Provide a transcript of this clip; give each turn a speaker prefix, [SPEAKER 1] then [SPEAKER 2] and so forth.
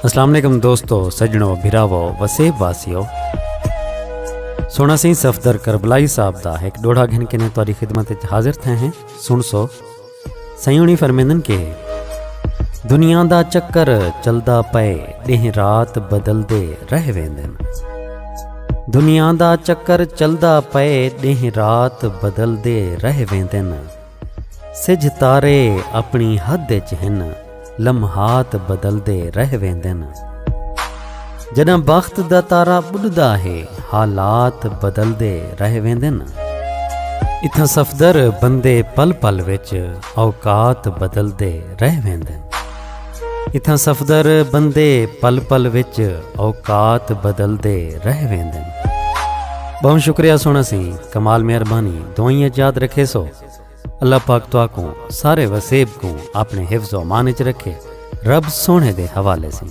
[SPEAKER 1] अस्सलाम वालेकुम दोस्तों, सजनों, भिरावो, वसेब वासियों। सोना सिंह सफदर करबलाई साहब दा एक डोढ़ा घंटे ने तुहारी खिदमत विच हाजिर थे हैं। सुन सो सयूनी फरमेंदन के दुनिया दा चक्कर चलदा पे डेह रात बदलदे रह वेंदन। दुनिया दा चक्कर चलदा पे डेह रात बदलदे रह वेंदन। सिज तारे अपनी हद च हन, लम्हात बदलदे रह वेंदन। जॾहिं बख्त दा तारा बुॾदा है, हालात बदलदे रह वेंदन। इथां सफदर बंदे पल पल विच औकात बदलदे रह वेंदन। इथां सफदर बंदे पल पल विच औकात बदलदे रह वेंदन। बहुत शुक्रिया सोना सी, कमाल मेहरबानी, दुआइयां याद रखे सो। अल्लाह पाक तुआ को सारे वसेब को अपने हिफ्ज़ व अमान च रखे। रब सोने दे हवाले से।